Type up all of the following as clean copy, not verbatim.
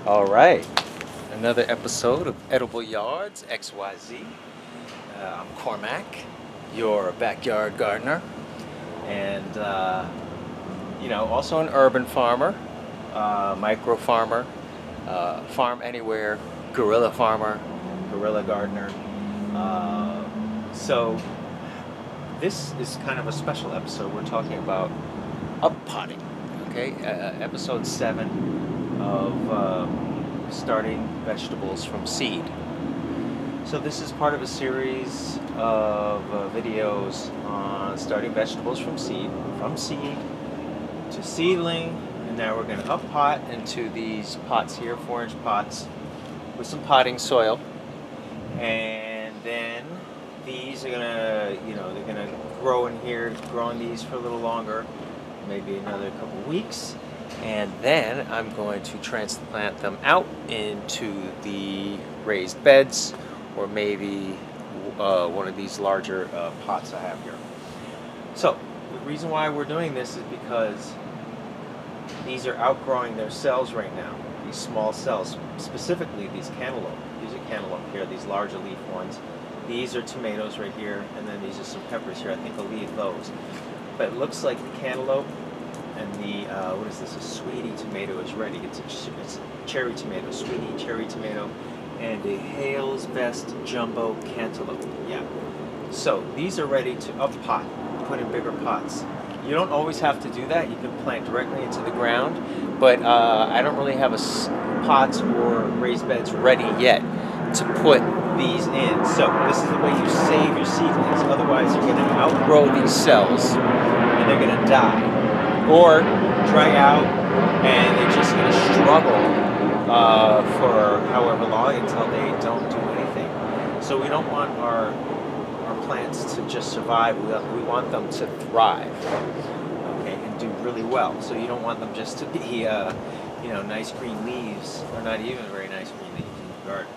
All right, another episode of Edible Yards XYZ. I'm Cormac, your backyard gardener, and also an urban farmer, micro farmer, farm anywhere, guerrilla farmer, guerrilla gardener. So this is kind of a special episode. We're talking about up potting. Okay, episode 7 of starting vegetables from seed. So this is part of a series of videos on starting vegetables from seed to seedling, and now we're going to up pot into these pots here, 4-inch pots with some potting soil, and then these are gonna, they're gonna grow in here, grow in these for a little longer, maybe another couple weeks, and then I'm going to transplant them out into the raised beds, or maybe one of these larger pots I have here. So the reason why we're doing this is because these are outgrowing their cells right now, these small cells, specifically these cantaloupe. These are cantaloupe here, these larger leaf ones. These are tomatoes right here, and then these are some peppers here. I think I'll leave those. But it looks like the cantaloupe and the, what is this, a sweetie tomato is ready. It's a cherry tomato, sweetie cherry tomato, and a Hale's Best Jumbo Cantaloupe. Yeah. So these are ready to up pot, put in bigger pots. You don't always have to do that. You can plant directly into the ground, but I don't really have pots or raised beds ready yet to put these in. So this is the way you save your seedlings. Otherwise, you're going to outgrow these cells and they're going to die, or dry out, and they're just going to struggle for however long until they don't do anything. So we don't want our plants to just survive. We want them to thrive, okay, and do really well. So you don't want them just to be nice green leaves, or not even very nice green leaves in the garden.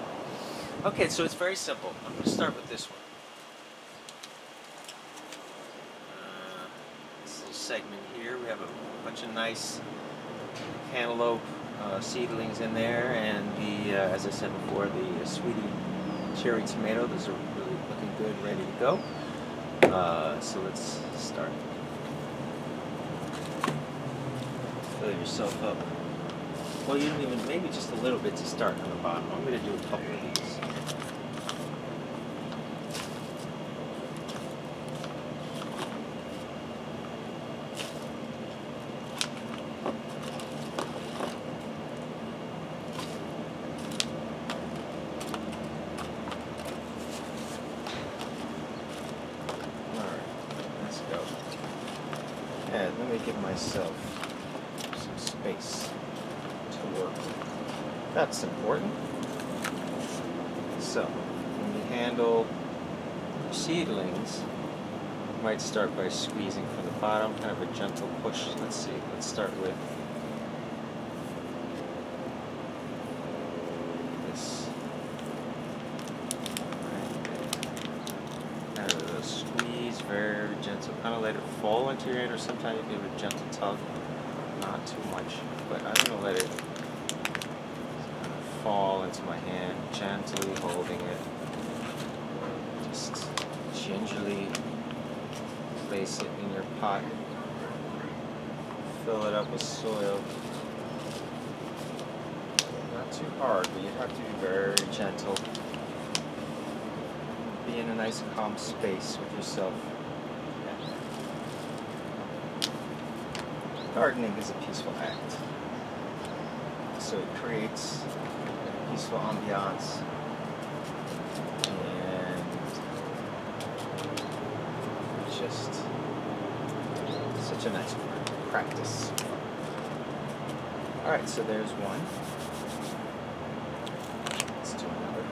Okay, so it's very simple. I'm going to start with this one. This little segment here, we have a bunch of nice cantaloupe seedlings in there, and the, as I said before, the sweetie cherry tomato. Those are really looking good, ready to go. So let's start. Fill yourself up. Well, you don't even, maybe just a little bit to start on the bottom. I'm going to do a couple of these. And let me give myself some space to work with. That's important. So, when you handle seedlings, you might start by squeezing from the bottom, kind of a gentle push. Let's see, let's start with this. Kind of a squeeze, very gentle, kind of let it fall into your hand, or sometimes you give it a gentle tug, not too much, but I'm going to let it kind of fall into my hand, gently holding it, just gingerly place it in your pot, fill it up with soil, not too hard, but you have to be very gentle, be in a nice calm space with yourself. Gardening is a peaceful act, so it creates a peaceful ambiance, and just such a nice practice. Alright, so there's one. Let's do another.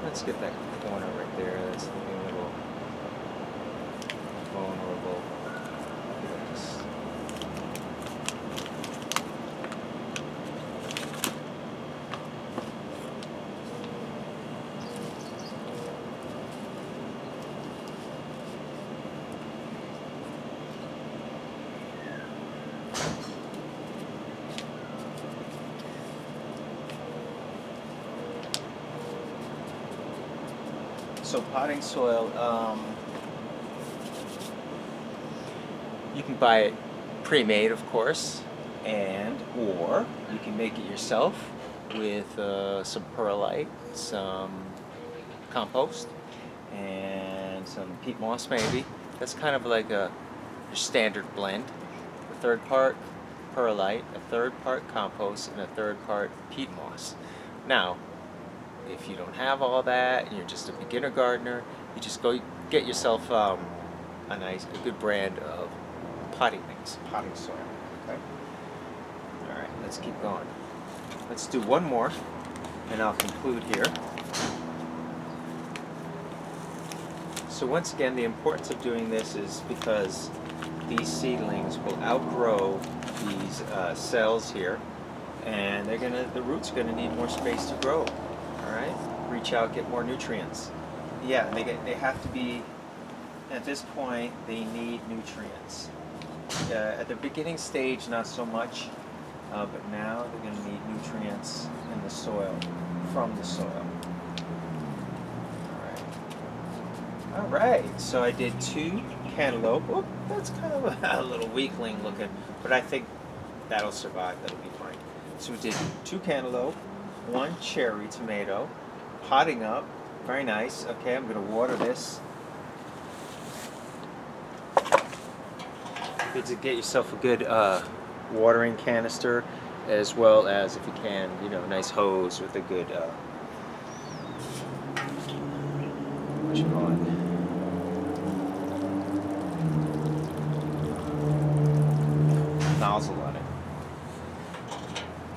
Let's get that corner right there. That's looking a little vulnerable. So potting soil, you can buy it pre-made, of course, or you can make it yourself with some perlite, some compost, and some peat moss maybe. That's kind of like a standard blend. A third part perlite, a third part compost, and a third part peat moss. Now, if you don't have all that, and you're just a beginner gardener, you just go get yourself a good brand of potting soil. Okay. All right, let's keep going. Let's do one more, and I'll conclude here. So once again, the importance of doing this is because these seedlings will outgrow these cells here, and the roots are gonna need more space to grow. All right, reach out, get more nutrients. Yeah, they have to be. At this point, they need nutrients. At the beginning stage, not so much, but now they're going to need nutrients in the soil, from the soil. All right. So I did 2 cantaloupe. Oh, that's kind of a little weakling looking, but I think that'll survive. That'll be fine. So we did 2 cantaloupe, 1 cherry tomato, potting up. Very nice. Okay, I'm going to water this. Good to get yourself a good watering canister, as well as, if you can, a nice hose with a good what you call it, nozzle on it.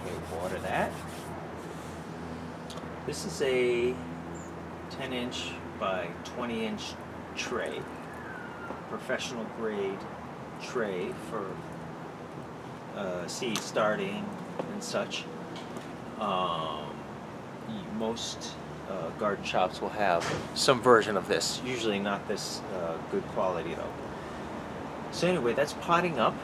Okay, water that. This is a 10-inch by 20-inch tray, professional grade tray for seed starting and such. Most garden shops will have some version of this, usually not this good quality though. So anyway, that's potting up,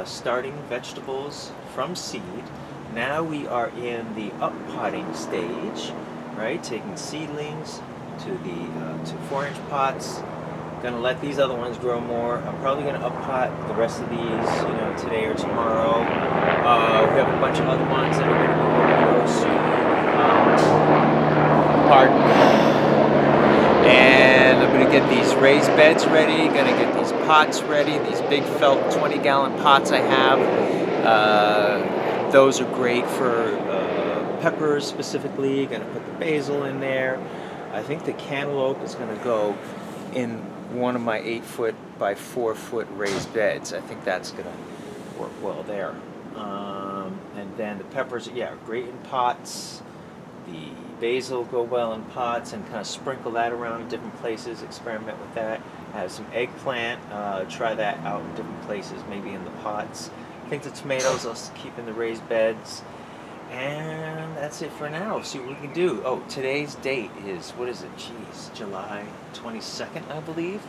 starting vegetables from seed. Now we are in the up potting stage, right? Taking seedlings to the to 4-inch pots. Gonna let these other ones grow more. I'm probably gonna up pot the rest of these, today or tomorrow. We have a bunch of other ones that are gonna grow soon. Pardon. And I'm gonna get these raised beds ready. Gonna get these pots ready. These big felt 20-gallon pots I have. Those are great for peppers specifically. Gonna put the basil in there. I think the cantaloupe is gonna go in one of my 8-foot by 4-foot raised beds. I think that's gonna work well there. And then the peppers, yeah, great in pots. The basil go well in pots, and kind of sprinkle that around in different places. Experiment with that. I have some eggplant. Try that out in different places, maybe in the pots. I think the tomatoes I'll keep in the raised beds. And that's it for now. See what we can do. Oh, today's date is, what is it? Jeez, July 22nd, I believe.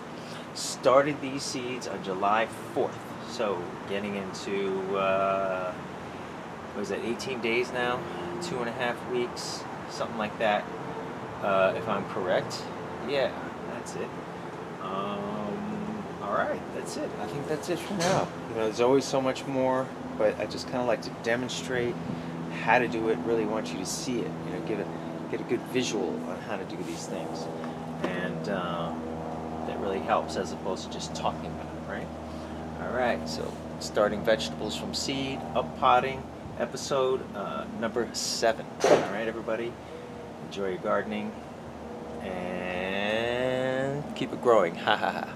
Started these seeds on July 4th. So getting into, what is it, 18 days now? 2.5 weeks, something like that, if I'm correct. Yeah, that's it. All right, that's it. I think that's it for now. There's always so much more, but I just kind of like to demonstrate how to do it. Really want you to see it, get a good visual on how to do these things, and that really helps as opposed to just talking about it, right? All right, so starting vegetables from seed, up potting, episode number 7. All right, everybody, enjoy your gardening and keep it growing. Ha ha ha.